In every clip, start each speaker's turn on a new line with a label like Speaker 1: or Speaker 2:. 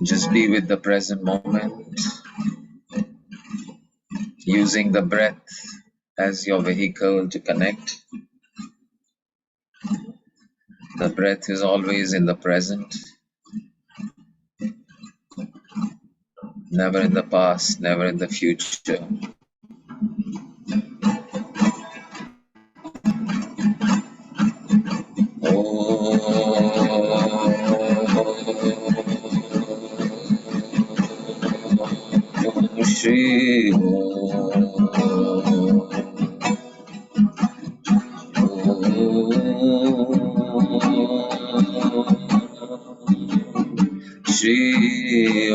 Speaker 1: Just be with the present moment, using the breath as your vehicle to connect. The breath is always in the present, never in the past, never in the future. Shri Shri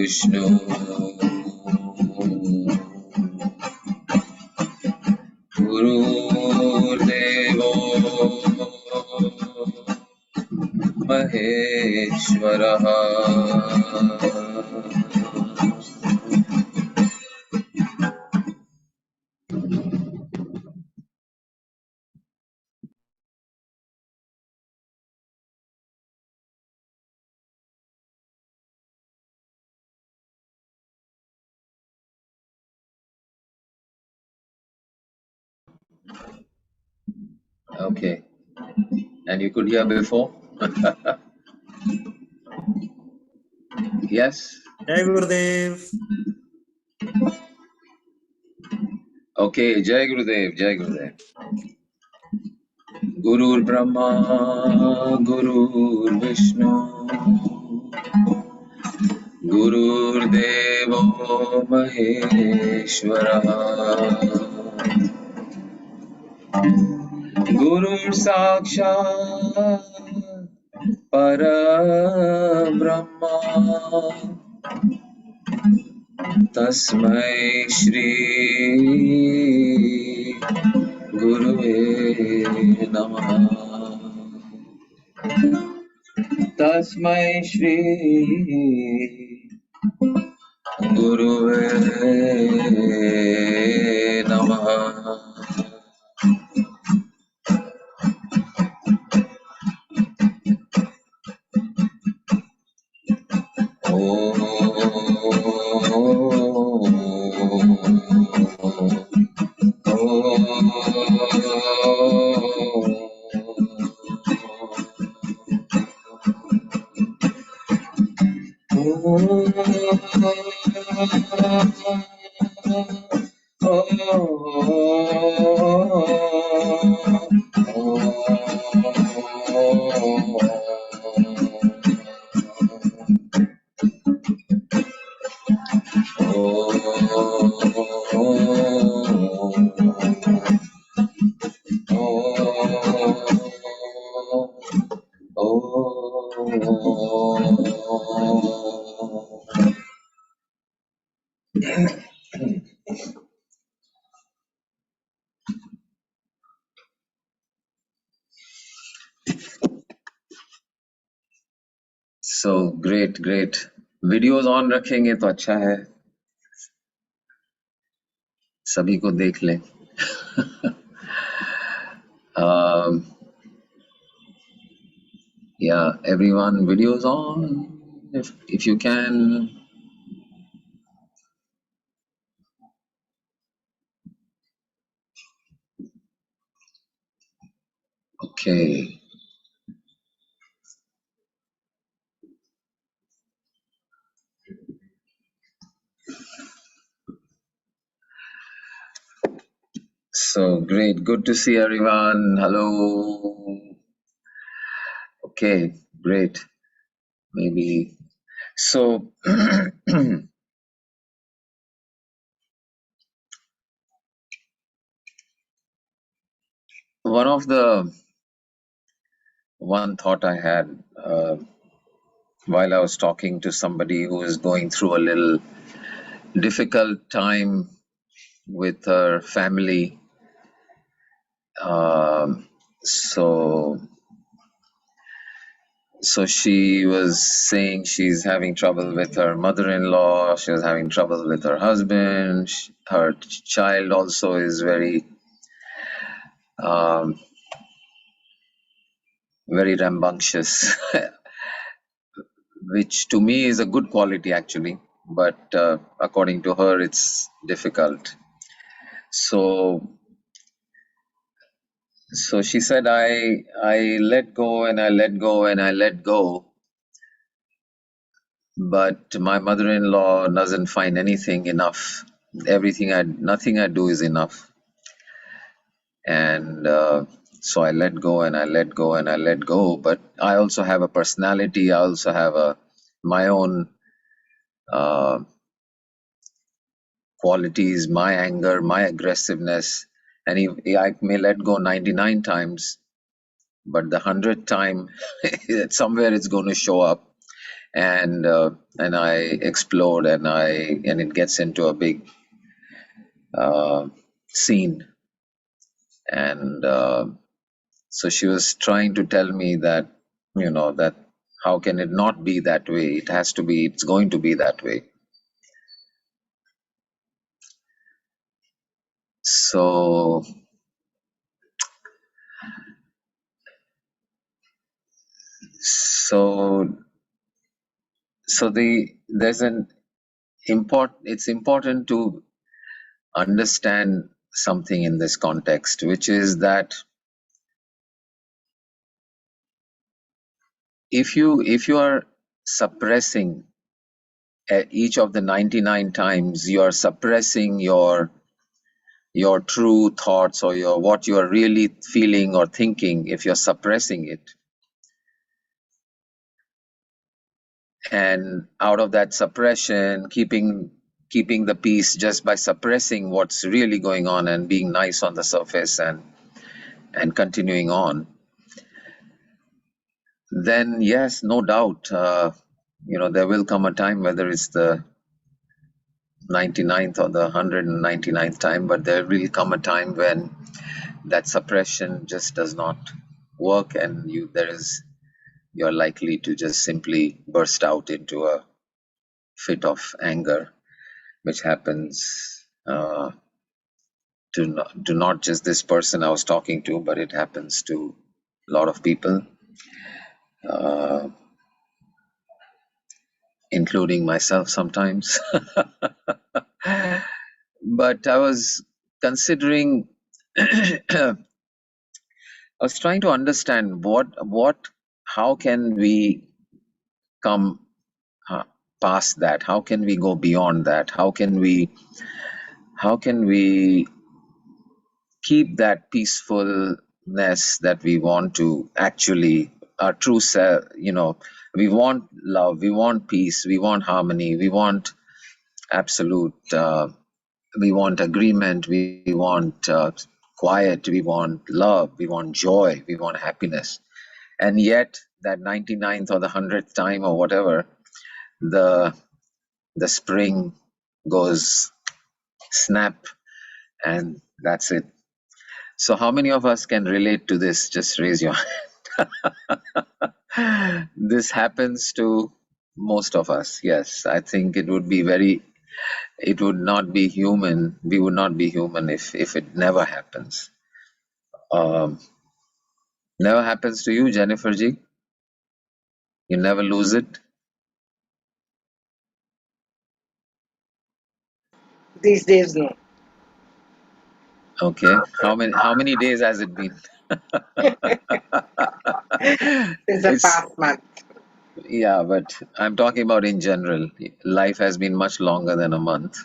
Speaker 1: Vishnu Guru Devo Maheshwaraha Okay. And you could hear before? Yes?
Speaker 2: Jai Gurudev.
Speaker 1: Okay, Jai Gurudev, Jai Gurudev. Gurur Brahma, Gurur Vishnu, Gurur Devo Maheshwaraha, Gurur Sakshat Parabrahma, Tasmai Shri Guruve Namaha. Tasmai Shri Guruve Namaha. So great, great. Videos on रखेंगे तो अच्छा है, सभी को देख लें. Yeah, everyone, videos on if you can. Okay. So great. Good to see everyone. Hello. Okay, great. Maybe. So, one of the one thought I had while I was talking to somebody who is going through a little difficult time with her family. Um, so, so she was saying she's having trouble with her mother-in-law. She was having trouble with her husband. Her child also is very, um, very rambunctious, which to me is a good quality actually. But according to her, it's difficult. So, so she said, I let go and I let go and I let go, but my mother-in-law doesn't find anything enough. Nothing I do is enough. And so I let go and I let go and I let go. But I also have a personality. I also have my own uh, qualities, my anger, my aggressiveness. And I may let go 99 times, but the 100th time, somewhere it's going to show up, and I explode, and it gets into a big uh, scene. And so she was trying to tell me that, that how can it not be that way? It has to be. It's going to be that way. So so so there's an it's important to understand something in this context, which is that if you are suppressing at each of the 99 times, you are suppressing your true thoughts, or your what you are really feeling or thinking. If you're suppressing it, and out of that suppression, keeping the peace just by suppressing what's really going on and being nice on the surface, and continuing on, then yes, no doubt, there will come a time, whether it's the 99th or the 199th time, but there will come a time when that suppression just does not work, and you're likely to just simply burst out into a fit of anger, which happens to not just this person I was talking to, but it happens to a lot of people, uh, including myself sometimes. But I was considering, I was trying to understand how can we come uh, past that? How can we go beyond that? How can we keep that peacefulness that we want to actually, our true self? We want love, we want peace, we want harmony, we want absolute, we want agreement, we want quiet, we want love, we want joy, we want happiness. And yet that 99th or the 100th time or whatever, the spring goes snap, and that's it. So how many of us can relate to this? Just raise your hand. This happens to most of us. Yes, I think it would not be human. We would not be human if it never happens. Um, Never happens to you, Jennifer Ji? You never lose it?
Speaker 2: These days, no.
Speaker 1: Okay. How many days has it been?
Speaker 2: It's a
Speaker 1: It's
Speaker 2: past month.
Speaker 1: Yeah, but I'm talking about in general. Life has been much longer than a month,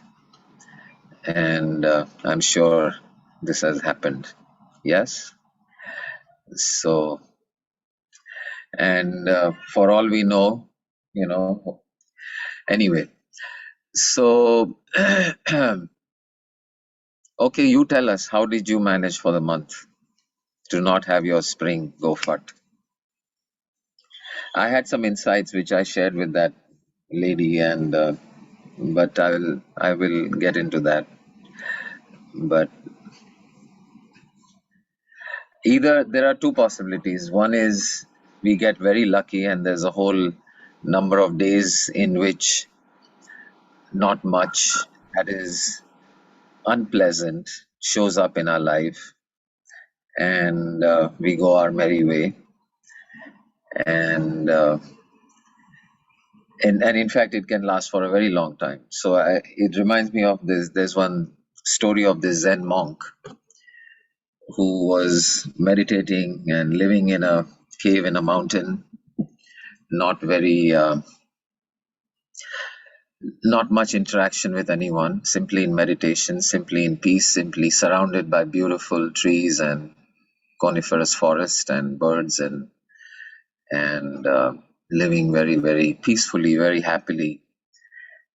Speaker 1: and I'm sure. this has happened. Yes. So, and for all we know, you know, anyway. So, okay, you tell us, how did you manage for the month to not have your spring go fut? I had some insights which I shared with that lady, and but I will get into that. But either there are two possibilities. One is we get very lucky, and there's a whole number of days in which not much that is unpleasant shows up in our life, and we go our merry way. And and in fact it can last for a very long time. So it reminds me of this. There's one story of this Zen monk who was meditating and living in a cave in a mountain, not very not much interaction with anyone, simply in meditation, simply in peace, simply surrounded by beautiful trees and coniferous forest and birds, and living very, very peacefully, very happily.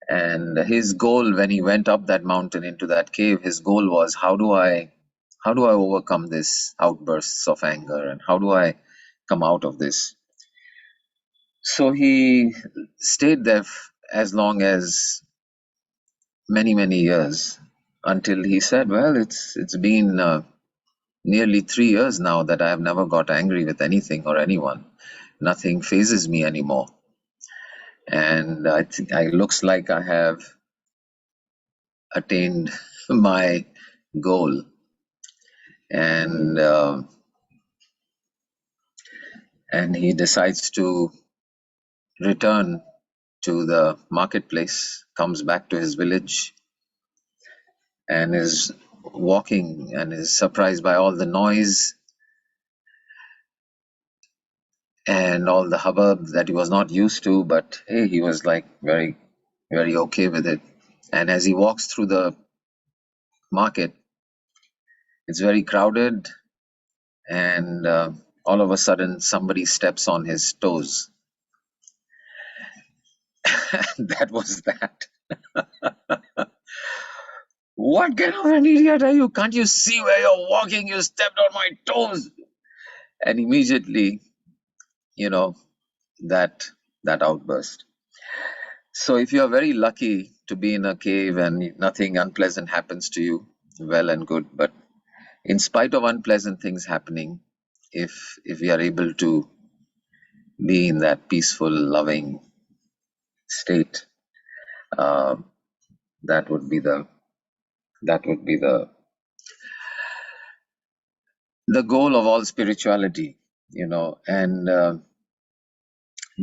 Speaker 1: And his goal when he went up that mountain into that cave, his goal was, how do I overcome this outbursts of anger, and how do I come out of this? So he stayed there as long as many years, until he said, well, it's been nearly 3 years now that I have never got angry with anything or anyone. Nothing phases me anymore, and I think it looks like I have attained my goal. And and he decides to return to the marketplace, comes back to his village, and is walking and is surprised by all the noise and all the hubbub that he was not used to. But hey, he was like very okay with it. And as he walks through the market, it's very crowded, and all of a sudden somebody steps on his toes. That was that. What kind of an idiot are you? Can't you see where you're walking? You stepped on my toes. And immediately, you know, that outburst. So if you are very lucky to be in a cave and nothing unpleasant happens to you, well and good. But in spite of unpleasant things happening, if we are able to be in that peaceful, loving state, uh, that would be the that would be the goal of all spirituality, And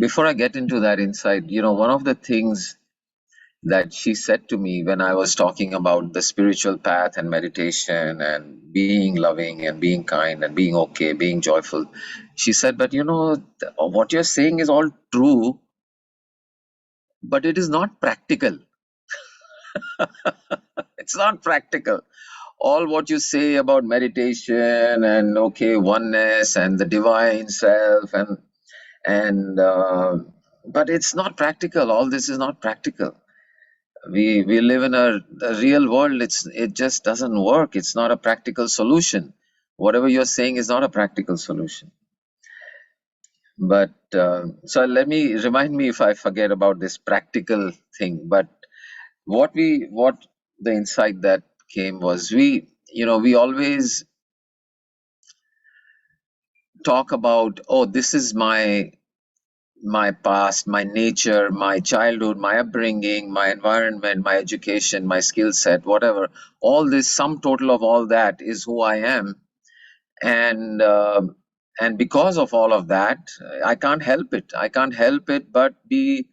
Speaker 1: before I get into that insight, one of the things that she said to me when I was talking about the spiritual path and meditation and being loving and being kind and being okay, being joyful, she said, but what you're saying is all true, but it is not practical. It's not practical. All what you say about meditation and okay, oneness and the divine self and but it's not practical. All this is not practical. We live in a real world. It just doesn't work. It's not a practical solution. Whatever you're saying is not a practical solution. But so let me remind me if I forget about this practical thing. But what the insight that came was, we always talk about, oh, this is my past, my nature, my childhood, my upbringing, my environment, my education, my skill set, whatever. All this sum total of all that is who I am, and and because of all of that, I can't help it. I can't help it but be,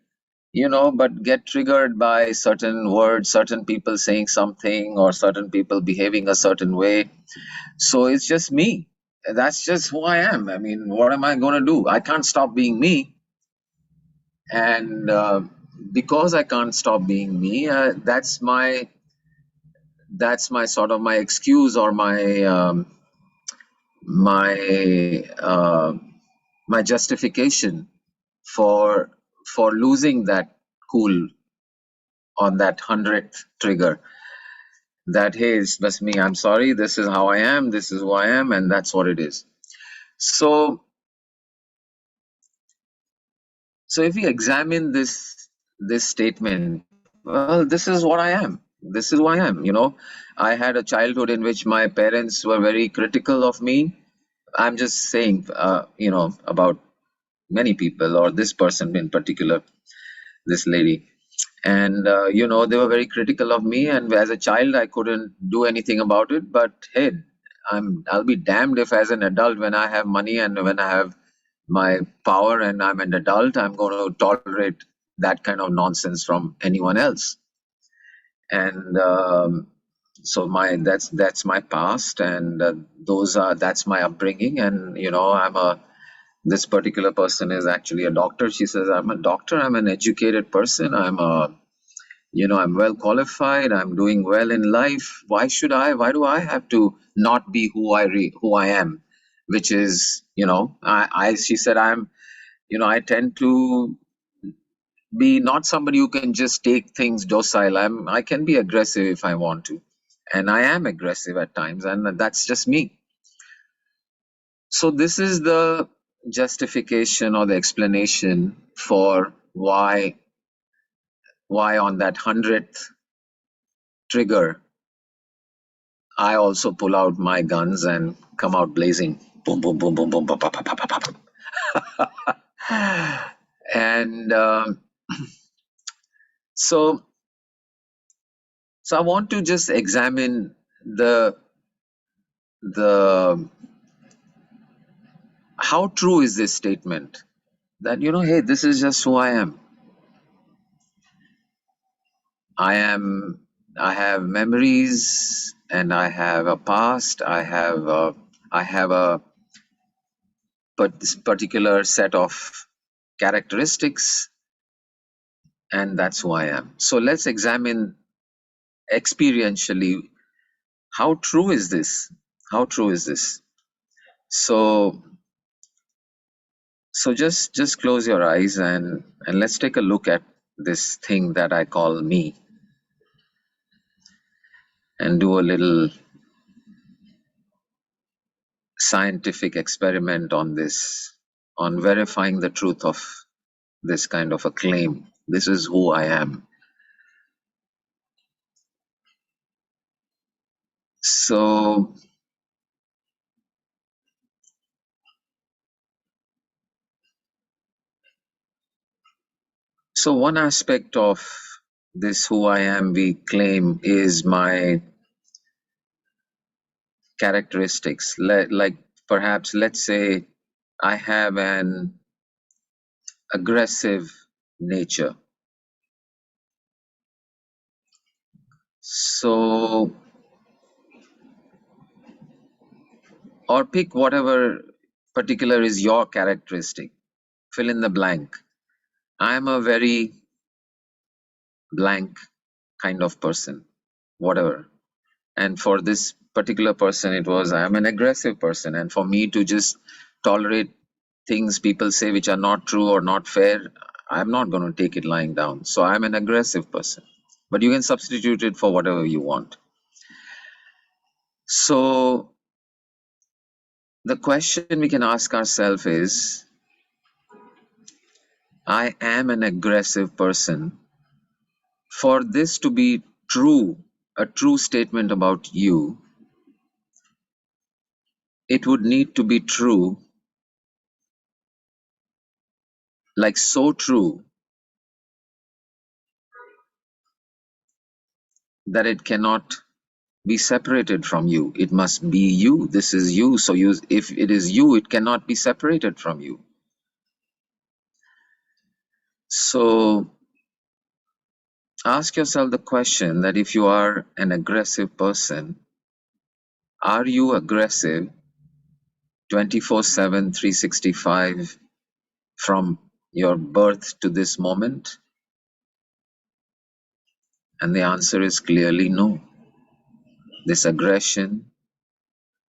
Speaker 1: but get triggered by certain words, certain people saying something, or certain people behaving a certain way. So it's just me. That's just who I am. I mean, what am I going to do? I can't stop being me. And because I can't stop being me, that's my that's my sort of my excuse or my my justification for losing that cool on that 100th trigger, that hey, it's just me, I'm sorry, this is how I am, this is who I am, and that's what it is. So if we examine this statement, well, this is what I am, this is who I am, I had a childhood in which my parents were very critical of me. I'm just saying, about many people, or this person in particular, this lady. And they were very critical of me, and as a child I couldn't do anything about it. But hey, I'll be damned if as an adult, when I have money and when I have my power and I'm an adult, I'm going to tolerate that kind of nonsense from anyone else. And so my that's my past, and that's my upbringing. And I'm a this particular person is actually a doctor. She says, I'm a doctor, I'm an educated person, I'm well qualified, I'm doing well in life. Why do I have to not be who I am? Which is, she said, I tend to be not somebody who can just take things docile. I can be aggressive if I want to. And I am aggressive at times, and that's just me. So this is the justification or the explanation for why on that 100th trigger I also pull out my guns and come out blazing. Boom, boom, boom, boom, boom, boom, boom, boom, boom, boom, boom, boom. And so, I want to just examine the how true is this statement that hey, this is just who I am. I have memories, and I have a past. I have a particular set of characteristics, and that's who I am. So let's examine experientially, how true is this? How true is this? So just close your eyes, and let's take a look at this thing that I call me, and do a little scientific experiment on this, on verifying the truth of this kind of a claim. This is who I am. So one aspect of this who I am we claim is my characteristics. Like perhaps let's say I have an aggressive nature. So, or pick whatever particular is your characteristic. Fill in the blank. I am a very blank kind of person, whatever. And for this particular person, it was, I am an aggressive person. And for me to just tolerate things people say which are not true or not fair, I'm not going to take it lying down. So I'm an aggressive person. But you can substitute it for whatever you want. So the question we can ask ourselves is, I am an aggressive person. For this to be true, a true statement about you, it would need to be true, like so true that it cannot be separated from you. It must be you. This is you. So if it is you, it cannot be separated from you. So ask yourself the question that if you are an aggressive person, are you aggressive 24/7, 365 from your birth to this moment? And the answer is clearly no. This aggression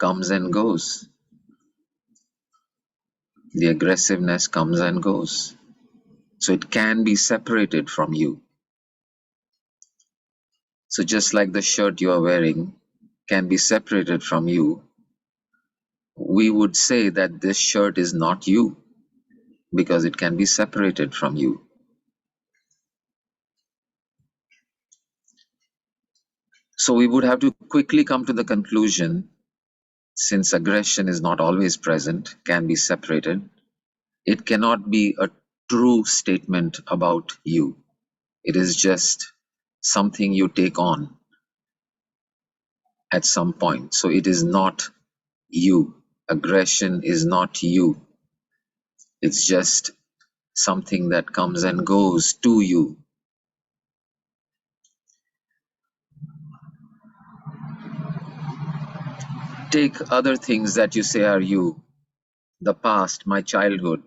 Speaker 1: comes and goes. The aggressiveness comes and goes. So it can be separated from you. So just like the shirt you are wearing can be separated from you, we would say that this shirt is not you because it can be separated from you. So we would have to quickly come to the conclusion, since aggression is not always present, can be separated, it cannot be a true statement about you. It is just something you take on at some point. So it is not you. Aggression is not you. It's just something that comes and goes to you. Take other things that you say are you. The past, my childhood.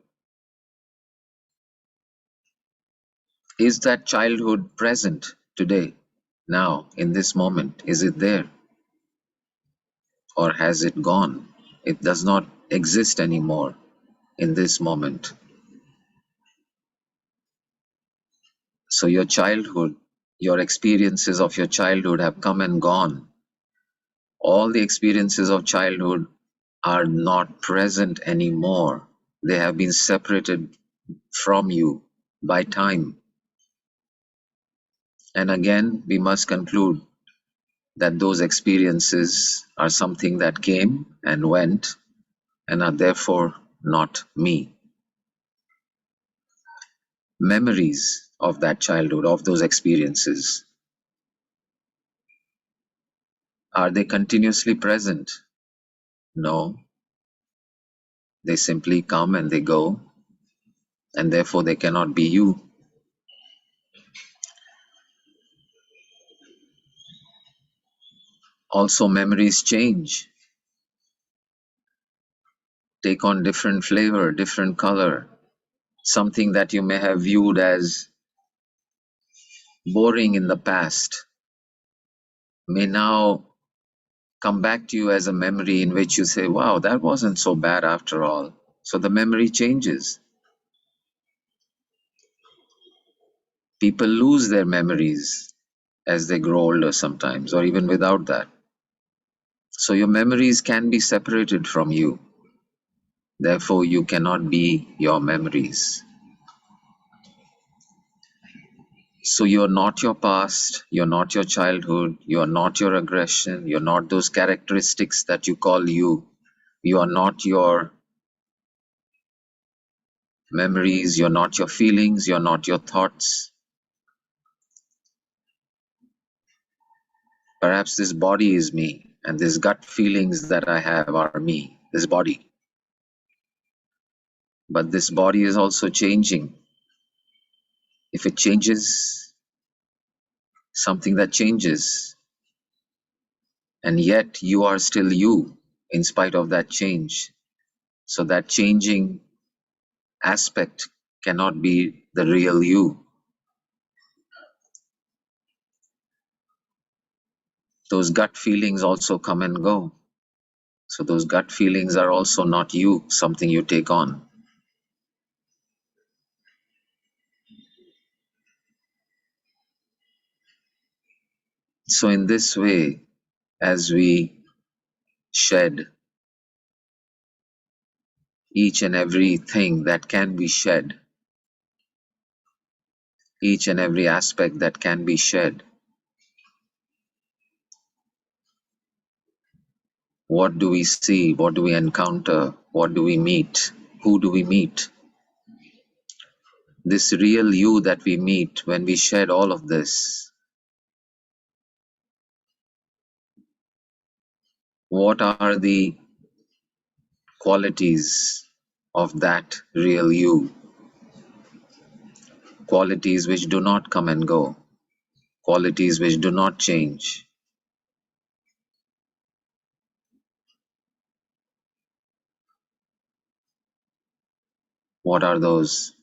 Speaker 1: Is that childhood present today, now, in this moment? Is it there? Or has it gone? It does not exist anymore in this moment. So your childhood, your experiences of your childhood have come and gone. All the experiences of childhood are not present anymore. They have been separated from you by time. And again, we must conclude that those experiences are something that came and went and are therefore not me. Memories of that childhood, of those experiences, are they continuously present? No, they simply come and they go, and therefore they cannot be you. Also, memories change, take on different flavor, different color. Something that you may have viewed as boring in the past may now come back to you as a memory in which you say, wow, that wasn't so bad after all. So the memory changes. People lose their memories as they grow older sometimes, or even without that. So your memories can be separated from you. Therefore, you cannot be your memories. So you're not your past, you're not your childhood, you're not your aggression, you're not those characteristics that you call you. You are not your memories, you're not your feelings, you're not your thoughts. Perhaps this body is me, and these gut feelings that I have are me, this body. But this body is also changing. If it changes, something that changes, and yet you are still you in spite of that change. So that changing aspect cannot be the real you. Those gut feelings also come and go. So those gut feelings are also not you, something you take on. So in this way, as we shed each and every thing that can be shed, each and every aspect that can be shed, what do we see? What do we encounter? What do we meet? Who do we meet? This real you that we meet when we shed all of this, what are the qualities of that real you? Qualities which do not come and go, qualities which do not change. What are those?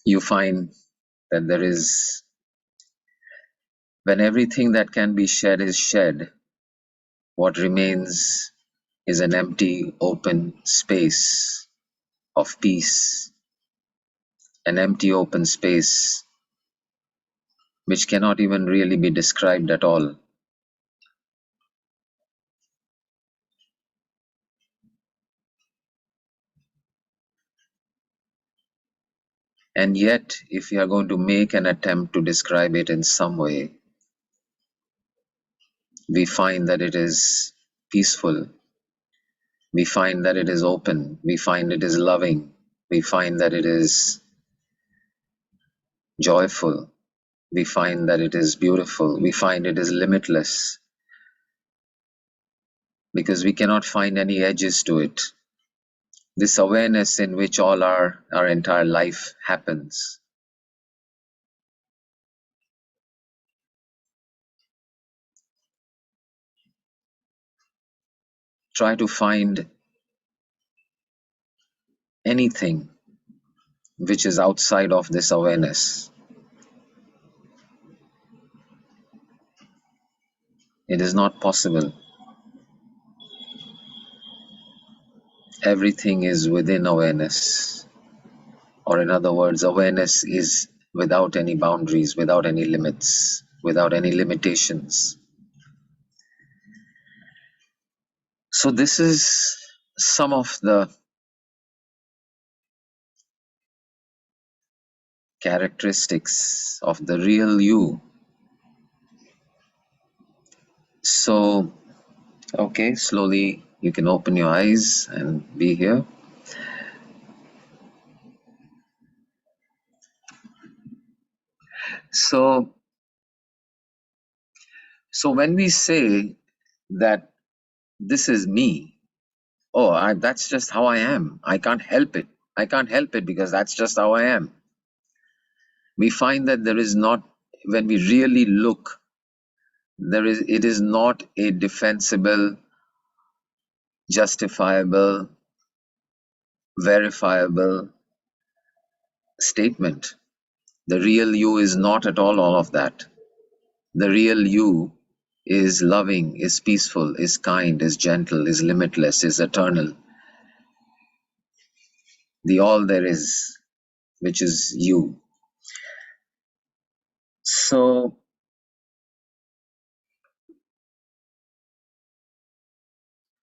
Speaker 1: You find that there is When everything that can be shed is shed, what remains is an empty, open space of peace, an empty, open space which cannot even really be described at all. And yet, if you are going to make an attempt to describe it in some way, we find that it is peaceful, we find that it is open, we find it is loving, we find that it is joyful, we find that it is beautiful, we find it is limitless, because we cannot find any edges to it. This awareness in which all our entire life happens. Try to find anything which is outside of this awareness. It is not possible. Everything is within awareness. Or in other words, awareness is without any boundaries, without any limits, without any limitations. So this is some of the characteristics of the real you. So, okay, slowly you can open your eyes and be here. So when we say that this is me, that's just how I am. I can't help it. I can't help it because that's just how I am. We find that there is not, when we really look, it is not a defensible, justifiable, verifiable statement. The real you is not at all of that. The real you is loving, is peaceful, is kind, is gentle, is limitless, is eternal. The all there is, which is you. So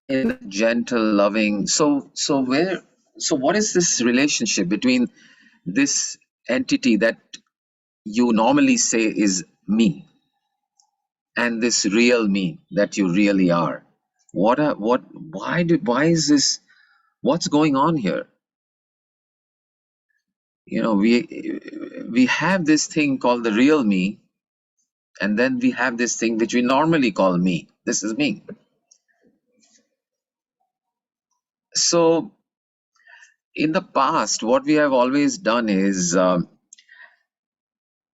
Speaker 1: in that gentle, loving, so what is this relationship between this entity that you normally say is me and this real me that you really are? Why is this, what's going on here? We have this thing called the real me, and then we have this thing which we normally call me. This is me. So in the past, what we have always done is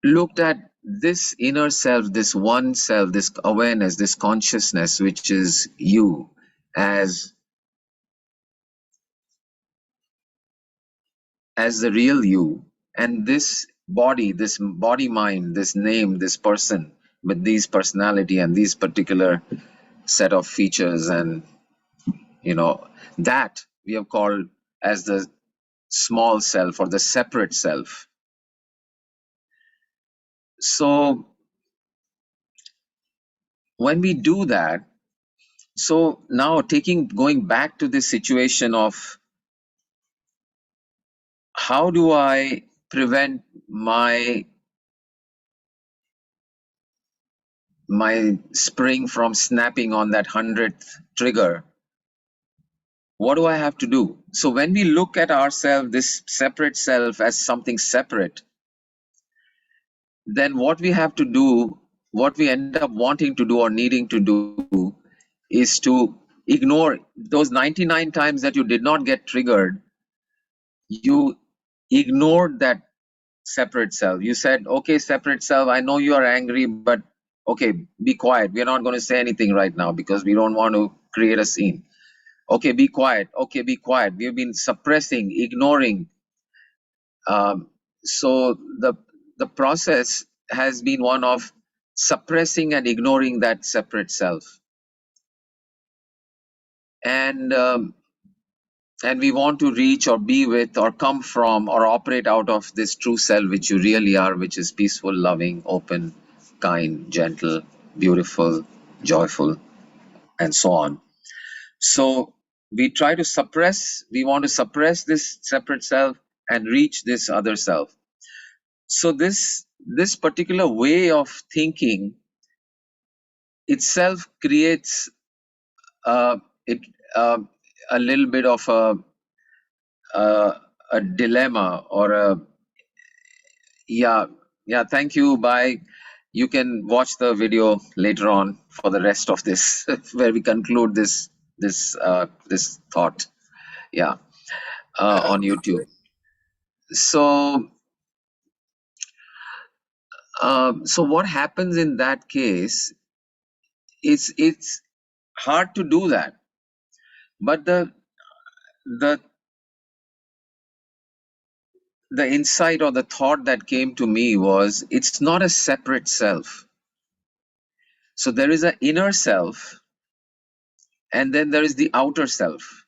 Speaker 1: looked at this inner self, this one self, this awareness, this consciousness, which is you, as the real you, and this body mind, this name, this person with these personality and these particular set of features, and that we have called as the small self or the separate self. So when we do that, so now going back to this situation of how do I prevent my spring from snapping on that 100th trigger, what do I have to do? So when we look at ourselves, this separate self, as something separate, then what we have to do, what we end up wanting to do or needing to do, is to ignore those 99 times that you did not get triggered. You ignored that separate self. You said, okay, separate self, I know you are angry, but okay, be quiet. We're not going to say anything right now because we don't want to create a scene. Okay, be quiet. Okay, be quiet. We've been suppressing, ignoring. So the process has been one of suppressing and ignoring that separate self. And we want to reach or be with or come from or operate out of this true self which you really are, which is peaceful, loving, open, kind, gentle, beautiful, joyful, and so on. So we try to suppress, we want to suppress this separate self and reach this other self. So this particular way of thinking itself creates it a little bit of a dilemma or a yeah, yeah, thank you, bye. You can watch the video later on for the rest of this where we conclude this thought, yeah, on YouTube. So so what happens in that case, it's hard to do that, but the the insight or the thought that came to me was it's not a separate self. So there is an inner self and then there is the outer self.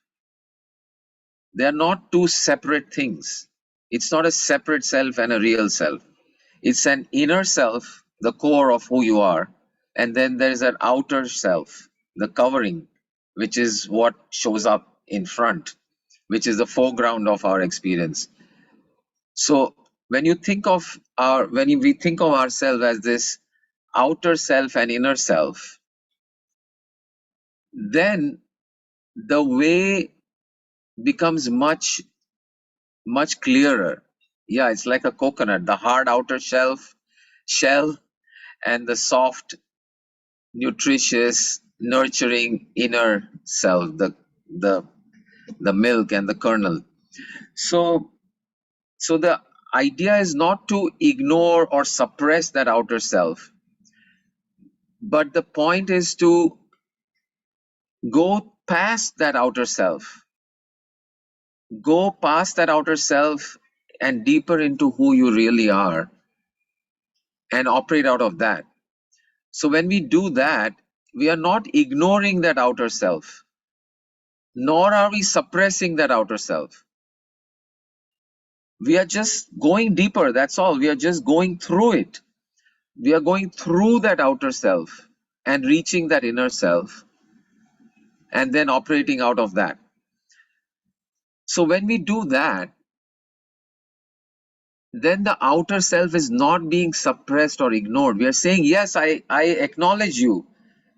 Speaker 1: They are not two separate things. It's not a separate self and a real self. It's an inner self, the core of who you are, and then there is an outer self, the covering, which is what shows up in front, which is the foreground of our experience. So when you think of we think of ourselves as this outer self and inner self, then the way becomes much clearer. Yeah, it's like a coconut, the hard outer shell and the soft, nutritious, nurturing inner self, the the milk and the kernel. So so the idea is not to ignore or suppress that outer self, but the point is to go past that outer self, go past that outer self and deeper into who you really are and operate out of that. So when we do that, we are not ignoring that outer self, nor are we suppressing that outer self. We are just going deeper, that's all. We are just going through it. We are going through that outer self and reaching that inner self and then operating out of that. So when we do that, then the outer self is not being suppressed or ignored. We are saying, yes, I acknowledge you.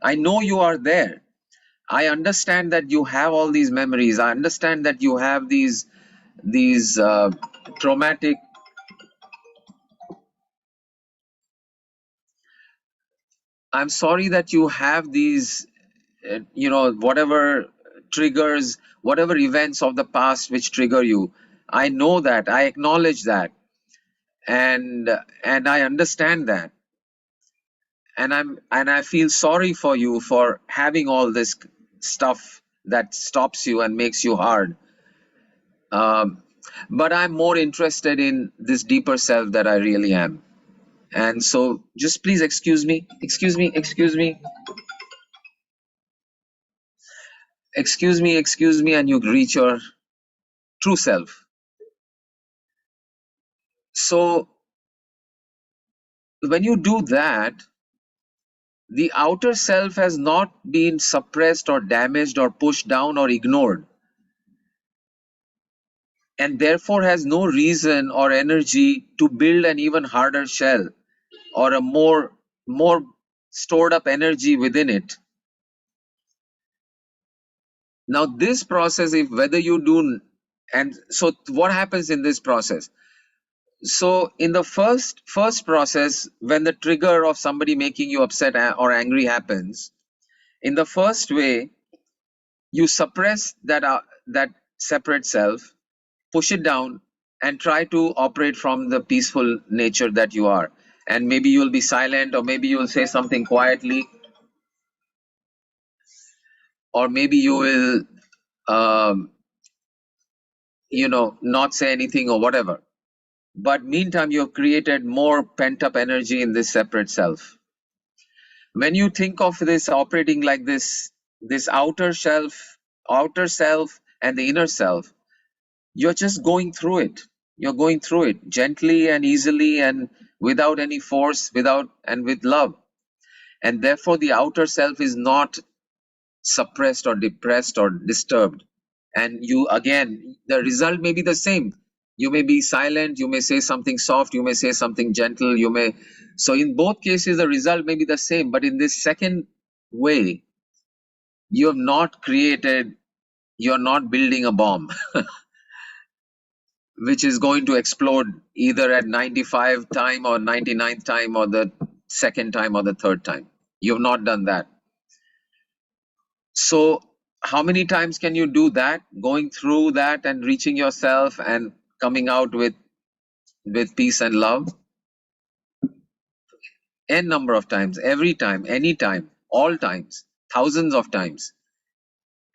Speaker 1: I know you are there. I understand that you have all these memories. I understand that you have these traumatic. I'm sorry that you have these, whatever triggers, whatever events of the past which trigger you. I know that. I acknowledge that, and I understand that, and I feel sorry for you for having all this stuff that stops you and makes you hard. Um, but I'm more interested in this deeper self that I really am. And so just please excuse me, excuse me, excuse me, excuse me, and you reach your true self. So when you do that, the outer self has not been suppressed or damaged or pushed down or ignored, and therefore has no reason or energy to build an even harder shell or a more stored up energy within it. Now this process, if whether you do, and so what happens in this process? So in the first process, when the trigger of somebody making you upset or angry happens, in the first way you suppress that separate self, push it down, and try to operate from the peaceful nature that you are. And maybe you'll be silent, or maybe you'll say something quietly, or maybe you will um, not say anything or whatever. But meantime, you've created more pent up energy in this separate self. When you think of this operating like this outer self and the inner self, you're just going through it. You're going through it gently and easily and without any force, without and with love. And therefore the outer self is not suppressed or depressed or disturbed. And you, again, the result may be the same. You may be silent, you may say something soft, you may say something gentle, you may. So in both cases the result may be the same, but in this second way, you have not created, you're not building a bomb which is going to explode either at 95 time or 99th time or the second time or the third time. You've not done that. So how many times can you do that, going through that and reaching yourself and coming out with peace and love? N number of times, every time, any time, all times, thousands of times.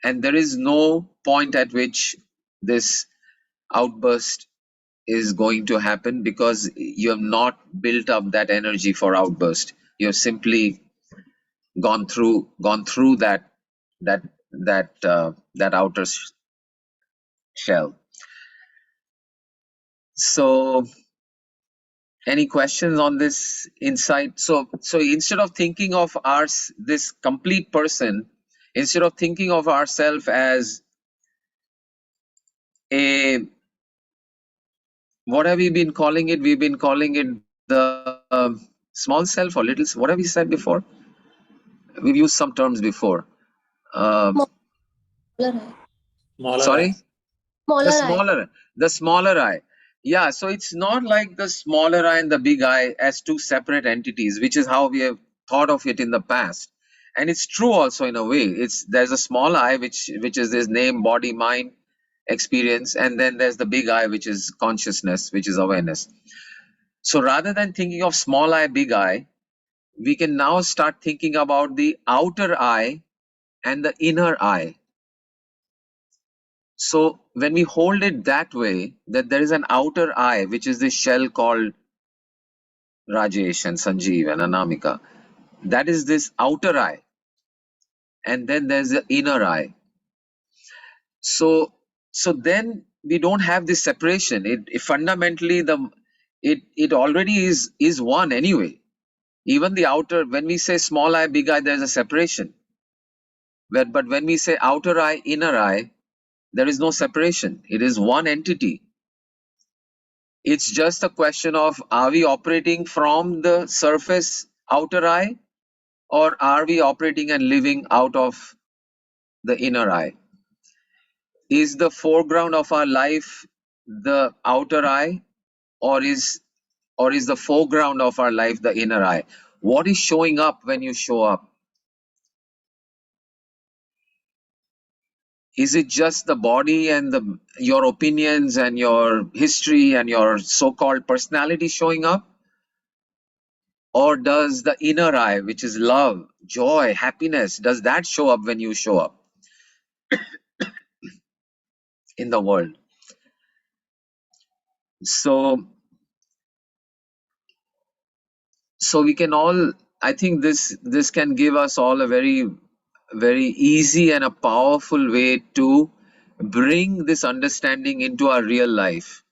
Speaker 1: And there is no point at which this outburst is going to happen, because you have not built up that energy for outburst. You have simply gone through that that outer shell. So any questions on this insight? So instead of thinking of this complete person, instead of thinking of ourselves as a, what have we been calling it? We've been calling it the small self or little. What have we said before? We've used some terms before.
Speaker 3: Smaller eye.
Speaker 4: Smaller
Speaker 1: Sorry,
Speaker 4: eye.
Speaker 3: Smaller eye.
Speaker 1: the smaller eye. Yeah, so it's not like the smaller eye and the big eye as two separate entities, which is how we have thought of it in the past. And it's true also in a way. There's a small eye which is this name, body, mind, experience, and then there's the big eye, which is consciousness, which is awareness. So rather than thinking of small eye, big eye, we can now start thinking about the outer eye and the inner eye. So when we hold it that way, that there is an outer eye, which is this shell called Rajesh and Sanjiv and Anamika, that is this outer eye. And then there's the inner eye. So then we don't have this separation. It fundamentally it already is one anyway. Even the outer, when we say small eye, big eye, there's a separation. But when we say outer eye, inner eye, there is no separation. It is one entity. It's just a question of, are we operating from the surface outer eye, or are we operating and living out of the inner eye? Is the foreground of our life the outer eye, or is the foreground of our life the inner eye? What is showing up when you show up? Is it just the body and your opinions and your history and your so-called personality showing up? Or does the inner eye, which is love, joy, happiness, does that show up when you show up in the world? So we can all, I think this can give us all a very, very easy and a powerful way to bring this understanding into our real life,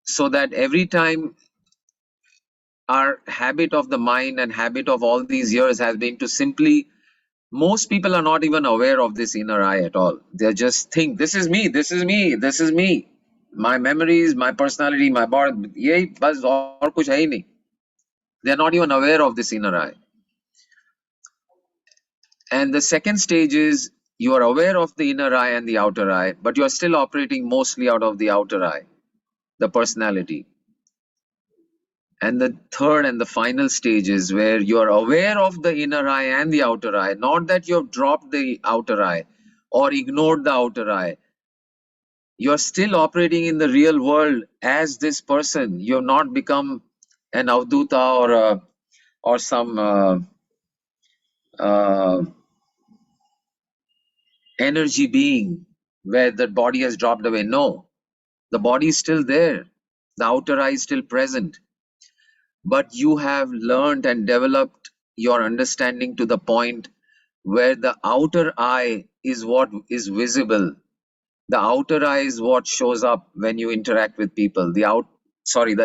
Speaker 1: so that every time our habit of the mind and habit of all these years has been to simply, most people are not even aware of this inner eye at all. They just think, this is me, this is me, this is me, my memories, my personality, my body, yeh bas aur kuch hai hi nahi. They're not even aware of this inner eye. And the second stage is, you are aware of the inner eye and the outer eye, but you are still operating mostly out of the outer eye, the personality. And the third and the final stage is where you are aware of the inner eye and the outer eye, not that you have dropped the outer eye or ignored the outer eye. You are still operating in the real world as this person. You have not become an avduta or some energy being where the body has dropped away. No, the body is still there. The outer eye is still present. but you have learned and developed your understanding to the point where the outer eye is what is visible. The outer eye is what shows up when you interact with people. The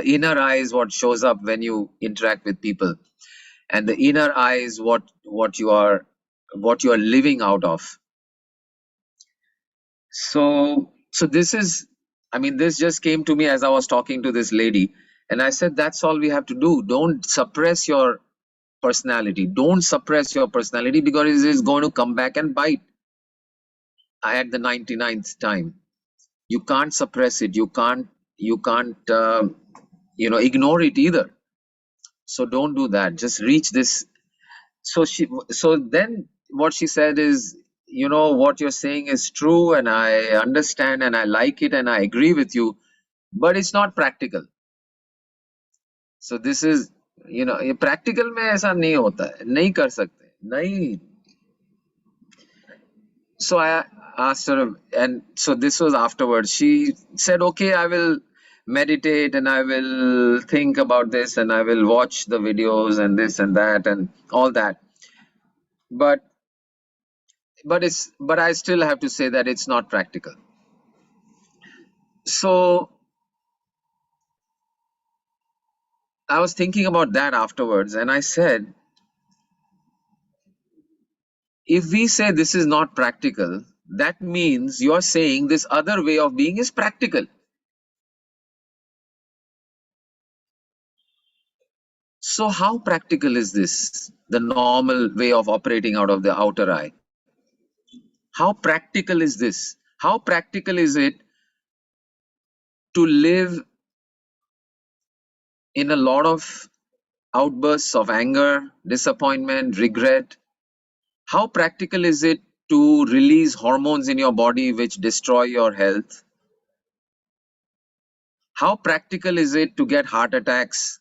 Speaker 1: inner eye is what shows up when you interact with people, and the inner eye is what you are living out of. So this is, I mean, this just came to me as I was talking to this lady, and I said, that's all we have to do. Don't suppress your personality. Don't suppress your personality, because it is going to come back and bite at the 99th time. You can't suppress it. You can't ignore it either. So don't do that. Just reach this. So then what she said is, what you're saying is true, and I understand, and I like it, and I agree with you, but it's not practical. So this is, ये practical में ऐसा नहीं होता है, नहीं कर सकते, नहीं. So I asked her, and so this was afterwards. She said, okay, I will meditate, and I will think about this, and I will watch the videos and this and that and all that. But I still have to say that it's not practical. So I was thinking about that afterwards, and I said, if we say this is not practical, that means you're saying this other way of being is practical. So how practical is this, the normal way of operating out of the outer eye? How practical is this? How practical is it to live in a lot of outbursts of anger, disappointment, regret? How practical is it to release hormones in your body which destroy your health? How practical is it to get heart attacks?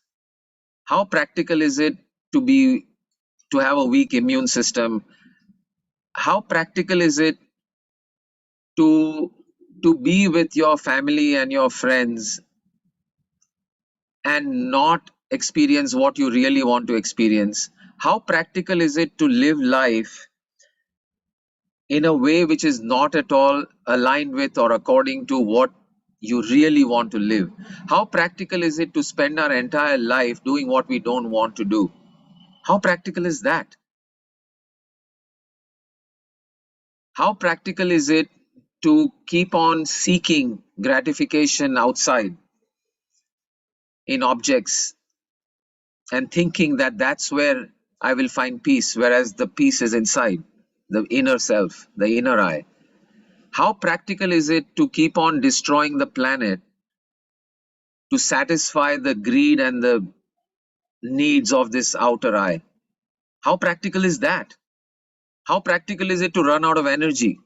Speaker 1: How practical is it to have a weak immune system? How practical is it to be with your family and your friends and not experience what you really want to experience? How practical is it to live life in a way which is not at all aligned with or according to what you really want to live? How practical is it to spend our entire life doing what we don't want to do? How practical is that? How practical is it to keep on seeking gratification outside in objects and thinking that that's where I will find peace, whereas the peace is inside, the inner self, the inner eye? How practical is it to keep on destroying the planet to satisfy the greed and the needs of this outer eye? How practical is that? How practical is it to run out of energy?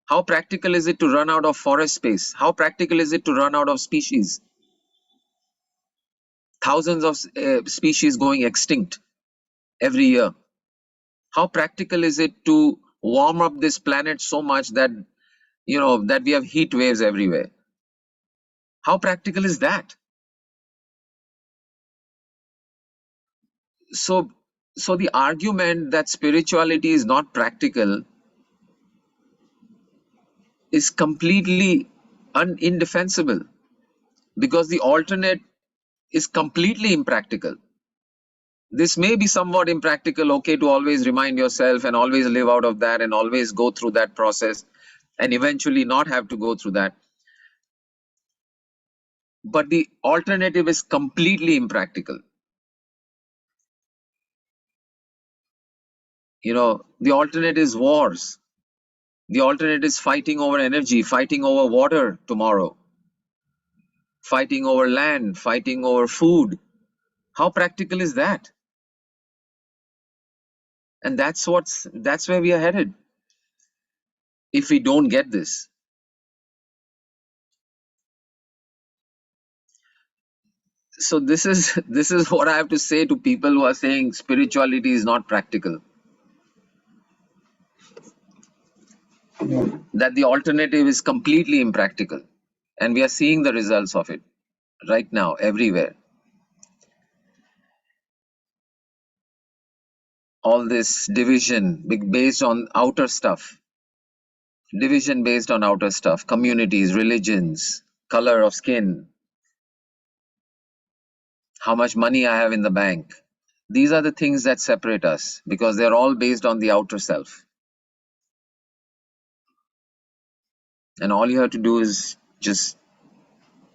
Speaker 1: How practical is it to run out of forest space? How practical is it to run out of species? Thousands of species going extinct every year. How practical is it to warm up this planet so much that that we have heat waves everywhere? How practical is that? So the argument that spirituality is not practical is completely indefensible, because the alternate is completely impractical. This may be somewhat impractical, okay, to always remind yourself and always live out of that and always go through that process and eventually not have to go through that. But the alternative is completely impractical. The alternate is wars. The alternate is fighting over energy, fighting over water tomorrow, fighting over land, fighting over food. How practical is that? And that's where we are headed if we don't get this. So this is what I have to say to people who are saying spirituality is not practical. That the alternative is completely impractical, and we are seeing the results of it right now everywhere. all this division based on outer stuff, communities, religions, color of skin, how much money I have in the bank. These are the things that separate us because they're all based on the outer self. And all you have to do is just,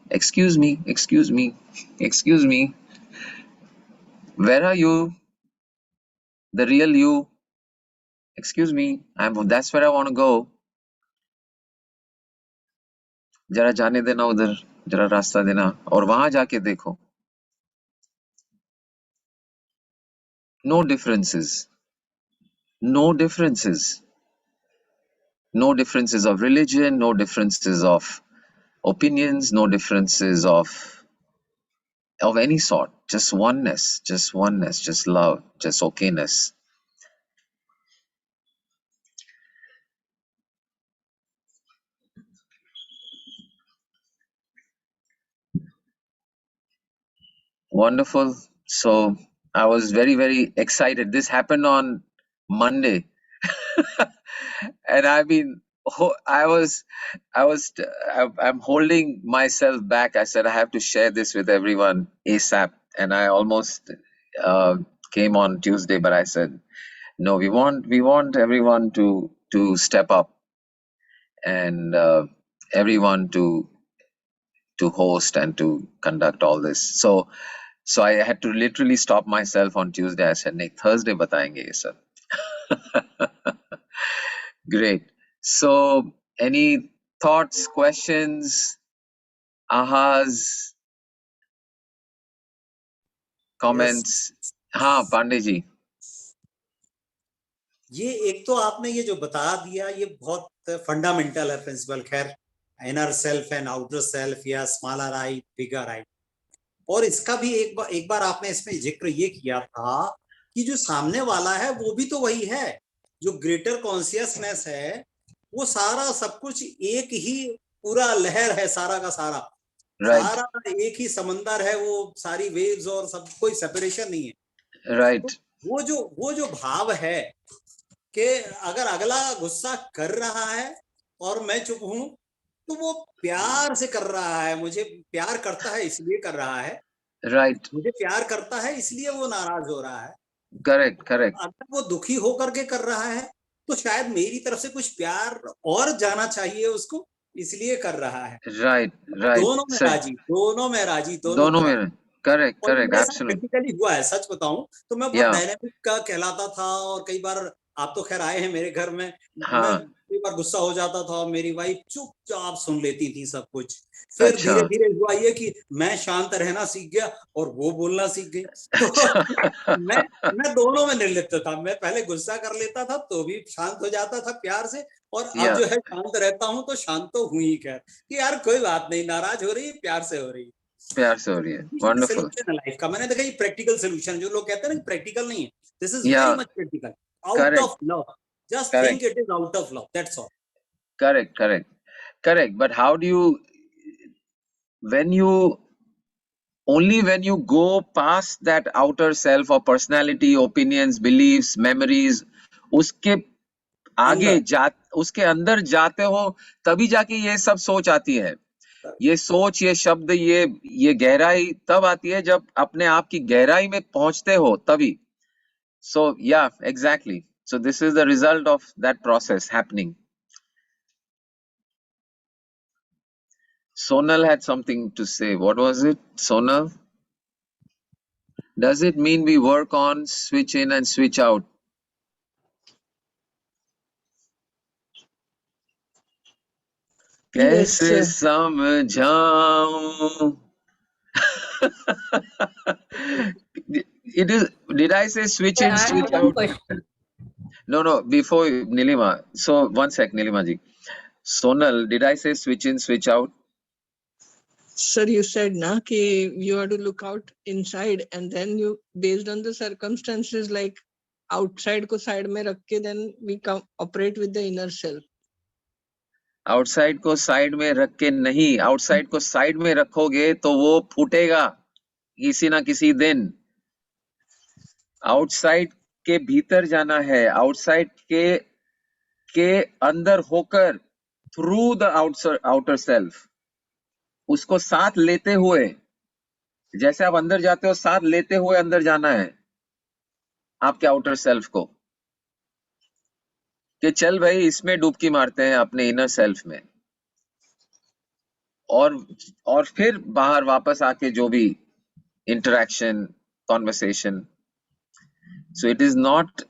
Speaker 1: excuse me, excuse me, excuse me. Where are you? The real you? Excuse me. That's where I want to go. जरा जाने देना उधर, जरा रास्ता देना और वहां जाके देखो. No differences. No differences. No differences of religion, no differences of opinions, no differences of any sort. Just oneness, just love, just okayness. Wonderful. So I was very, very excited. This happened on Monday. And I mean, I'm holding myself back. I said I have to share this with everyone ASAP, and I almost uh, came on Tuesday, but I said no. We want everyone to step up and everyone to host and to conduct all this. So I had to literally stop myself on Tuesday. I said, "नहीं, Thursday बताएंगे ये सब." Great. So, any thoughts, questions, ahas, comments? हाँ, पांडे जी.
Speaker 4: ये एक तो आपने ये जो बता दिया ये बहुत फंडामेंटल है प्रिंसिपल. खैर, inner self and outer self या स्मॉलर आई, बिगर आई. और इसका भी एक बार आपने इसमें जिक्र ये किया था कि जो सामने वाला है वो भी तो वही है. जो ग्रेटर कॉन्शियसनेस है वो सारा सब कुछ एक ही पूरा लहर है, सारा का सारा.
Speaker 1: Right.
Speaker 4: सारा एक ही समंदर है, वो सारी वेव्स और सब, कोई सेपरेशन नहीं है.
Speaker 1: Right.
Speaker 4: तो वो जो भाव है कि अगर अगला गुस्सा कर रहा है और मैं चुप हूं तो वो प्यार से कर रहा है, मुझे प्यार करता है इसलिए कर रहा है.
Speaker 1: Right.
Speaker 4: मुझे प्यार करता है इसलिए वो नाराज हो रहा है.
Speaker 1: Correct.
Speaker 4: अगर वो दुखी होकर के कर रहा है तो शायद मेरी तरफ से कुछ प्यार और जाना चाहिए उसको, इसलिए कर रहा है.
Speaker 1: Right.
Speaker 4: दोनों में राजी,
Speaker 1: दोनों में. Correct. Absolutely.
Speaker 4: प्रैक्टिकली हुआ है. सच बताऊं तो मैं बहुत डायनेमिक का कहलाता था और कई बार आप तो खैर आए हैं मेरे घर में. मैं कई बार गुस्सा हो जाता था और मेरी वाइफ चुपचाप सुन लेती थी सब कुछ. फिर धीरे धीरे हुआ ये कि मैं शांत रहना सीख गया और वो बोलना सीख गई. तो मैं दोनों में निर्लिप्त था. मैं पहले गुस्सा कर लेता था तो भी शांत हो जाता था प्यार से, और अब जो है शांत रहता हूं तो शांत तो हुई. खैर कि यार कोई बात नहीं, नाराज हो रही है, प्यार से हो रही है. वंडरफुल सोल्यूशन है लाइफ का. मैंने देखा ये प्रैक्टिकल सोल्यूशन. जो लोग कहते हैं ना प्रैक्टिकल नहीं है, this is very much practical. Out of love. Just think it is out of love, that's all.
Speaker 1: Correct. But how do you, when you go past that outer self or personality, opinions, beliefs, memories, उसके आगे उसके अंदर जाते हो तभी जाके ये सब सोच आती है. ये सोच, ये शब्द, ये गहराई तब आती है जब अपने आप की गहराई में पहुंचते हो तभी. So yeah, exactly. So this is the result of that process happening. Sonal had something to say. What was it, Sonal? Does it mean we work on switch in and switch out? कैसे समझाऊं? It is. Did I say switch in, switch out? No. Before Nilima. So one sec, Nilima ji. Sonal, did I say switch in, switch out?
Speaker 5: Sir, you said na ki you have to look out inside, and then you, based on the circumstances, like outside को side में रख के, then we operate with the inner self.
Speaker 1: Outside को side में रख के नहीं, outside को साइड में रखोगे तो वो फूटेगा किसी ना किसी दिन. आउटसाइड के भीतर जाना है, आउटसाइड के अंदर होकर, थ्रू द आउटर सेल्फ, उसको साथ लेते हुए, जैसे आप अंदर जाते हो साथ लेते हुए अंदर जाना है आपके आउटर सेल्फ को, कि चल भाई इसमें डुबकी मारते हैं अपने इनर सेल्फ में, और फिर बाहर वापस आके जो भी interaction, conversation. So it is not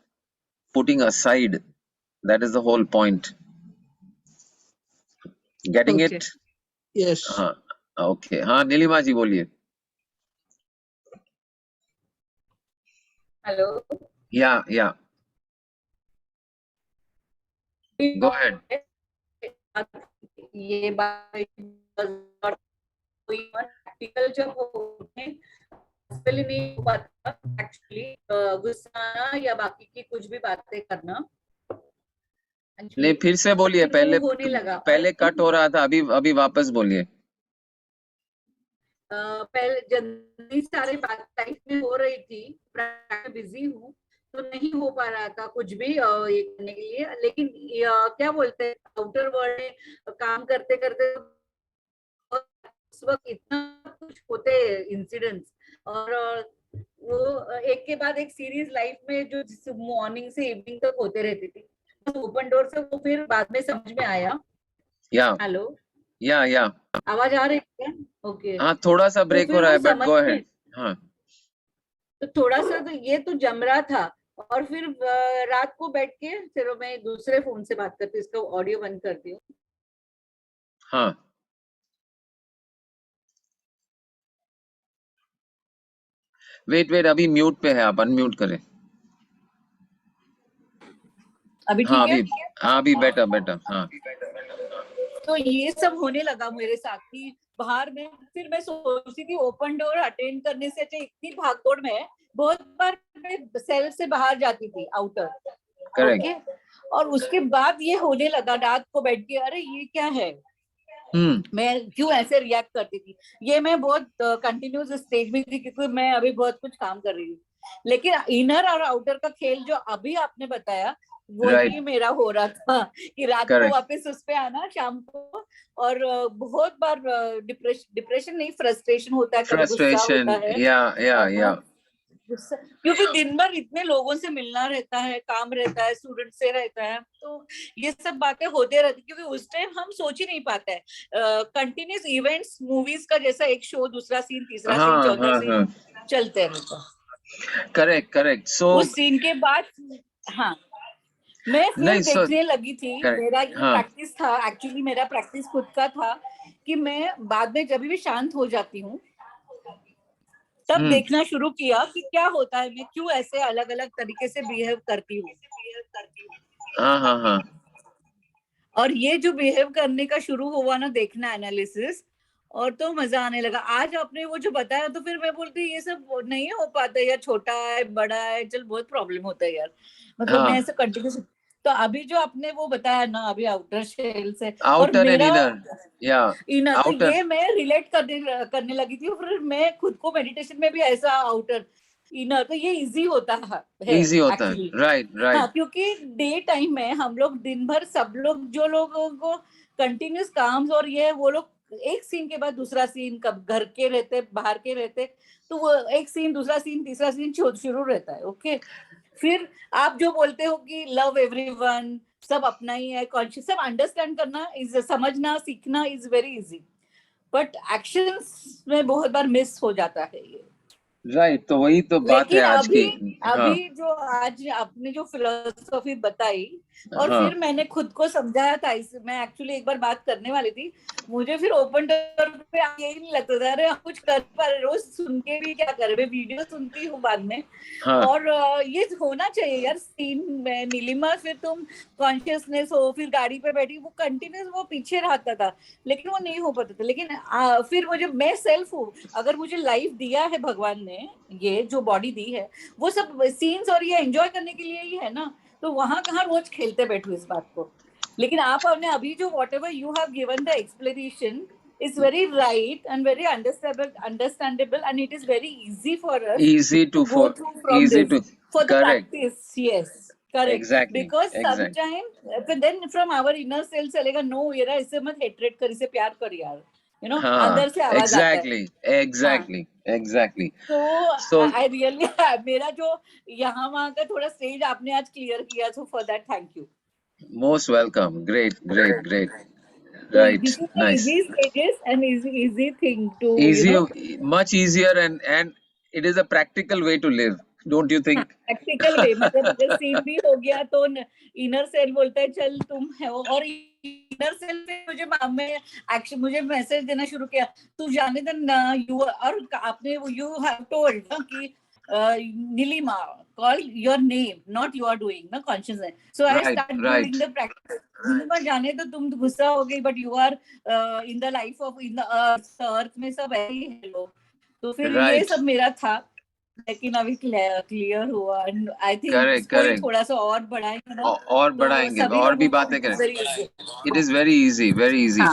Speaker 1: putting aside. That is the whole point. Getting
Speaker 5: Okay.
Speaker 1: it?
Speaker 5: Yes.
Speaker 1: हाँ, okay. हाँ, नीलिमा जी बोलिए.
Speaker 6: Hello.
Speaker 1: Yeah. Go ahead.
Speaker 6: ये बात कोई प्रैक्टिकल जब होते हैं एक्चुअली नहीं हो पाता, एक्चुअली गुस्सा आना या बाकी की कुछ भी बातें करना.
Speaker 1: नहीं, फिर से बोलिए. पहले कट हो रहा था, अभी वापस बोलिए.
Speaker 6: पहले जल्दी सारी बात लाइफ में हो रही थी, बिजी हूँ तो नहीं हो पा रहा था कुछ भी ये करने के लिए. लेकिन क्या बोलते हैं, आउटर वर्ल्ड में काम करते करते उस वक्त इतना कुछ होते इंसिडेंट्स, और वो एक के बाद एक सीरीज लाइफ में जो मॉर्निंग से इवनिंग तक होते रहती थी. ओपन डोर से वो फिर बाद में समझ में आया. हेलो,
Speaker 1: या
Speaker 6: आवाज आ रही है? ओके.
Speaker 1: हाँ, थोड़ा सा ब्रेक हो रहा है, बट गो अहेड. हाँ,
Speaker 6: तो थोड़ा सा तो ये तो जम रहा था, और फिर रात को बैठ के चलो मैं दूसरे फोन से बात करती हूँ, इसका ऑडियो बंद करती हूँ.
Speaker 1: हाँ. वेट, अभी म्यूट पे है, आप अनम्यूट करें.
Speaker 6: अभी ठीक है?
Speaker 1: हाँ, अभी बेटर. हाँ.
Speaker 6: तो ये सब होने लगा मेरे साथ कि बाहर में, फिर मैं सोचती थी ओपन डोर अटेंड करने से अच्छा इतनी भागदौड़ में बहुत बार मैं सेल से बाहर जाती थी, आउटर.
Speaker 1: करेक्ट.
Speaker 6: और उसके बाद ये होने लगा रात को बैठ के, अरे ये क्या है, मैं क्यों ऐसे रिएक्ट करती थी. ये मैं बहुत कंटिन्यूस स्टेज में थी क्योंकि मैं अभी बहुत कुछ काम कर रही थी. लेकिन इनर और आउटर का खेल जो अभी आपने बताया वही मेरा हो रहा था कि रात को वापस उस पे आना शाम को, और बहुत बार डिप्रेशन नहीं, फ्रस्ट्रेशन होता है,
Speaker 1: फ्रस्ट्रेशन. या
Speaker 6: क्योंकि दिन भर इतने लोगों से मिलना रहता है, काम रहता है, स्टूडेंट से रहता है, तो ये सब बातें होते रहती. क्योंकि उस टाइम हम सोच ही नहीं पाते हैं. कंटिन्यूस इवेंट्स, मूवीज का जैसा एक शो, दूसरा सीन, तीसरा सीन, चौथा सीन चलते रहता.
Speaker 1: करेक्ट. सो
Speaker 6: उस सीन के बाद मैं फिर देखने लगी थी. मेरा ये प्रैक्टिस था, एक्चुअली मेरा प्रैक्टिस खुद का था कि मैं बाद में जब भी शांत हो जाती हूँ तब देखना शुरू किया कि क्या होता है, मैं क्यों ऐसे अलग अलग तरीके से बिहेव करती हूँ. और ये जो बिहेव करने का शुरू हुआ ना, देखना, एनालिसिस, और तो मजा आने लगा. आज आपने वो जो बताया तो फिर मैं बोलती ये सब नहीं हो पाता यार, छोटा है बड़ा है, चल बहुत प्रॉब्लम होता है यार, मतलब मैं ऐसे कंटिन्यू. तो अभी जो आपने वो बताया ना अभी आउटर शेल से और मेरा इनर, तो ये मैं रिलेट करने लगी थी. फिर मैं खुद को मेडिटेशन में भी ऐसा आउटर इनर, तो ये इजी होता है,
Speaker 1: इजी होता है. राइट.
Speaker 6: हाँ, क्योंकि डे टाइम में हम लोग दिन भर सब लोग, जो लोगों को कंटिन्यूस काम और ये, वो लोग एक सीन के बाद दूसरा सीन, कब घर के रहते, बाहर के रहते, तो वो एक सीन, दूसरा सीन, तीसरा सीन शुरू रहता है. ओके. फिर आप जो बोलते हो कि लव एवरीवन, सब अपना ही है, कॉन्शियस, सब अंडरस्टैंड करना, इज समझना, सीखना is very easy, but actions में बहुत बार मिस हो जाता है ये.
Speaker 1: राइट. तो वही तो बात है आज की.
Speaker 6: अभी जो आज आपने जो फिलोसफी बताई और फिर मैंने खुद को समझाया था, इससे मैं एक्चुअली एक बार बात करने वाली थी, मुझे फिर ओपन डोर पे यही नहीं लगता था, अरे कुछ कर पा रहे, रोज सुन के भी क्या करे, मैं वीडियो सुनती हूँ बाद में. और ये होना चाहिए यार सीन में. नीलिमा, फिर तुम कॉन्शियसनेस हो, फिर गाड़ी पे बैठी, वो कंटिन्यूस वो पीछे रहता था, लेकिन वो नहीं हो पाता था. लेकिन फिर मुझे, मैं सेल्फ हूँ, अगर मुझे लाइफ दिया है भगवान ने, ये जो बॉडी दी है, वो सब सीन्स और ये एंजॉय करने के लिए ही है ना, तो वहां कहाँ रोज खेलते बैठो इस बात को. लेकिन आपने अभी जो whatever you have given the explanation is very right and very understandable, and it is very easy for us
Speaker 1: easy to
Speaker 6: go through from this. For the
Speaker 1: Correct.
Speaker 6: practice, yes, correct.
Speaker 1: Exactly.
Speaker 6: Because
Speaker 1: Exactly.
Speaker 6: sometimes then from our inner self चलेगा, no यार ऐसे मत hatred कर, इसे प्यार कर यार, you know,
Speaker 1: हाँ,
Speaker 6: अंदर से आवाज आता है.
Speaker 1: exactly, exactly, exactly.
Speaker 6: So I really मेरा जो यहाँ वहाँ का थोड़ा stage आपने आज clear किया, so for that thank you.
Speaker 1: Most welcome. Great, great, great.
Speaker 6: So
Speaker 1: Right.
Speaker 6: this is the
Speaker 1: Nice.
Speaker 6: easy stages and easy thing to,
Speaker 1: Easy,
Speaker 6: you know.
Speaker 1: much easier, and it is a practical way to live. Don't you think?
Speaker 6: Practical way, मतलब अगर scene भी हो गया तो inner cell बोलता है चल तुम है, और इनर सेल पे मुझे मैसेज देना शुरू किया, तू जाने दे यू, और आपने यू हैव टोल्ड कि Neelima call your name, not you are doing ना consciousness. So I start doing the practice. Neelima जाने तो तुम गुस्सा हो गई, but you are in the life of in the earth में सब ऐसे ही है लोग. तो फिर ये सब मेरा था, लेकिन अभी क्लियर हुआ. एंड आई थिंक इसको ही थोड़ा सा और बढ़ाएंगे ना,
Speaker 1: और बढ़ाएंगे, और भी बातें करें. It is very easy, very easy.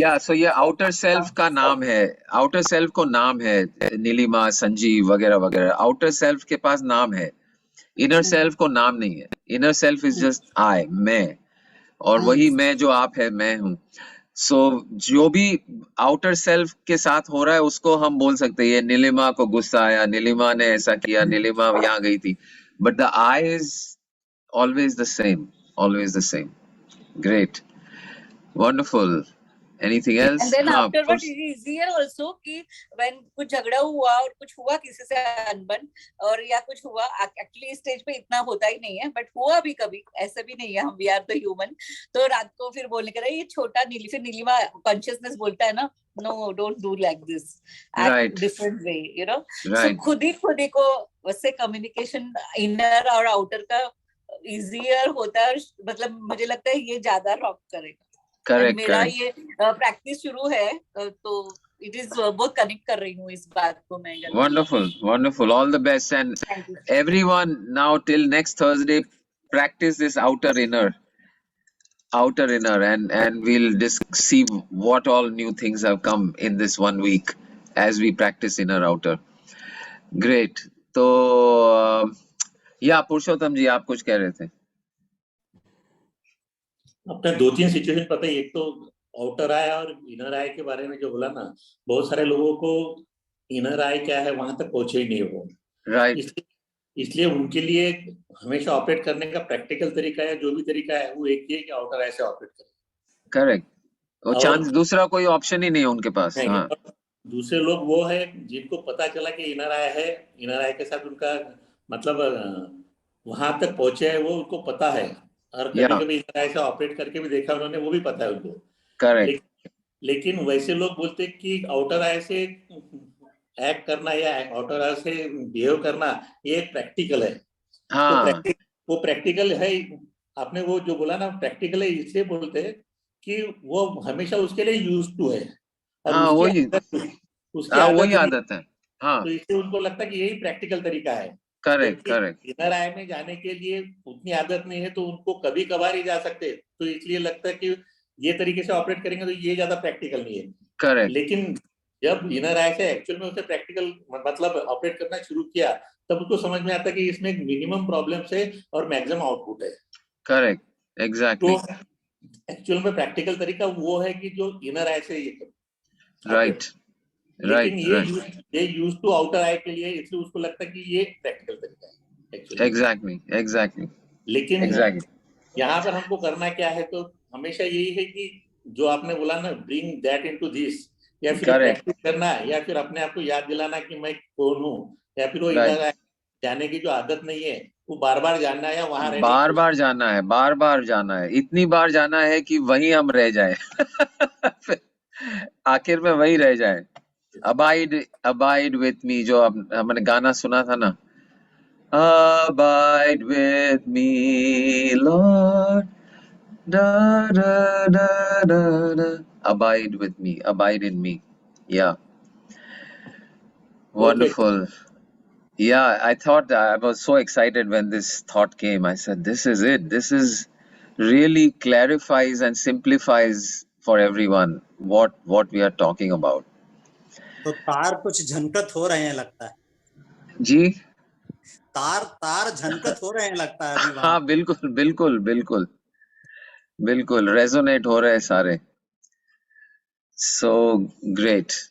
Speaker 1: या सो ये आउटर सेल्फ का नाम है, आउटर सेल्फ को नाम है नीलिमा, संजीव वगैरह वगैरह. आउटर सेल्फ के पास नाम है, इनर सेल्फ को नाम नहीं है. Inner self is just I, मैं, और वही मैं जो आप है, मैं हूँ. सो जो भी आउटर सेल्फ के साथ हो रहा है उसको हम बोल सकते हैं ये नीलिमा को गुस्सा आया, नीलिमा ने ऐसा किया, नीलिमा यहाँ गई थी. But the I is always the same, always the same. Great, wonderful. Anything else?
Speaker 6: And then afterward it is easier also कि when कुछ झगड़ा हुआ और कुछ हुआ किसी से अनबन, और या कुछ हुआ, एक्चुअली स्टेज पे इतना होता ही नहीं है, बट हुआ भी कभी, ऐसा भी नहीं है, हम वी आर द ह्यूमन. तो रात को फिर बोलने का ये छोटा फिर नीलिमा कॉन्शियसनेस बोलता है ना, no don't do like this, act different way, you know. So खुद ही को वैसे कम्युनिकेशन इनर और आउटर का इजियर होता है. मतलब मुझे लगता है ये ज्यादा रॉक करेगा.
Speaker 1: करेक्ट.
Speaker 6: मेरा ये प्रैक्टिस शुरू है, तो इट इज बहुत कनेक्ट कर रही हूँ इस बात को मैं.
Speaker 1: Wonderful, वंडरफul. All the best, and everyone now till next Thursday practice this outer inner, and we'll just see what all new things have come in this 1 week as we practice inner outer. Great. तो या पुरुषोत्तम जी आप कुछ कह रहे थे.
Speaker 7: अपने 2-3 situation पता है. एक तो आउटर आई और इनर आई के बारे में जो बोला ना, बहुत सारे लोगों को इनर आई क्या है वहां तक पहुंचे ही नहीं वो.
Speaker 1: राइट.
Speaker 7: इसलिए उनके लिए हमेशा ऑपरेट करने का प्रैक्टिकल तरीका है, जो भी तरीका है वो एक ही है कि आउटर आई से ऑपरेट करें.
Speaker 1: करेक्ट. वो चांस दूसरा कोई ऑप्शन ही नहीं है उनके पास. हाँ.
Speaker 7: दूसरे लोग वो है जिनको पता चला कि इनर आई है, इनर आई के साथ उनका मतलब वहां तक पहुंचे है, वो उनको पता है. और कभी-कभी इनर आई से ऑपरेट करके भी देखा उन्होंने, वो भी पता है उनको.
Speaker 1: करेक्ट.
Speaker 7: लेकिन वैसे लोग बोलते हैं कि आउटर आई से एक्ट करना या आउटर आई से बिहेव करना ये प्रैक्टिकल है.
Speaker 1: हाँ.
Speaker 7: तो वो प्रैक्टिकल है. आपने वो जो बोला ना प्रैक्टिकल है, इसलिए बोलते हैं कि वो हमेशा उसके लिए यूज्ड टू है.
Speaker 1: हाँ, वही वही आदत है. हाँ.
Speaker 7: तो इससे उनको लगता है कि यही प्रैक्टिकल तरीका है.
Speaker 1: करेक्ट. करेक्ट.
Speaker 7: इनर आई में जाने के लिए उतनी आदत नहीं है, तो उनको कभी कभार ही जा सकते. तो इसलिए लगता है कि ये तरीके से ऑपरेट करेंगे तो ये ज्यादा प्रैक्टिकल नहीं है.
Speaker 1: करेक्ट.
Speaker 7: लेकिन जब इनर आई से एक्चुअल में उसे प्रैक्टिकल मतलब ऑपरेट करना शुरू किया, तब उसको समझ में आता है कि इसमें एक मिनिमम प्रॉब्लम्स है और मैक्सिमम आउटपुट है.
Speaker 1: करेक्ट. एग्जैक्टली.
Speaker 7: तो एक्चुअल में प्रैक्टिकल तरीका वो है कि जो इनर आई से ये करे.
Speaker 1: राइट.
Speaker 7: लेकिन ये यूज टू आउटर आई के लिए, इसलिए उसको लगता है कि ये प्रैक्टिकल तरीका है.
Speaker 1: एग्जैक्टली.
Speaker 7: लेकिन यहाँ पर हमको करना क्या है, तो हमेशा यही है कि जो आपने बोला ना, ब्रिंग दैट इनटू दिस, या फिर प्रैक्टिस करना, या फिर अपने आप को याद दिलाना कि मैं कौन हूँ, या फिर वो इधर जाने की जो आदत नहीं है वो बार बार जानना है, वहां
Speaker 1: बार बार जाना है, इतनी बार जाना है कि वहीं हम रह जाए. आखिर में वही रह जाए. अबाइड विथ मी, जो हमने गाना सुना था ना, abide with me Lord, da da da da da, abide with me, abide in me. Yeah, wonderful. Yeah, I thought, I was so excited when this thought came. I said, this is it. This is really clarifies and simplifies for everyone what we are talking about.
Speaker 4: तो तार कुछ झनकत हो रहे हैं लगता है
Speaker 1: जी.
Speaker 4: तार तार झनकत हो रहे हैं लगता है अभी वहां।
Speaker 1: हाँ बिल्कुल बिल्कुल बिल्कुल बिल्कुल रेजोनेट हो रहे हैं सारे. So great.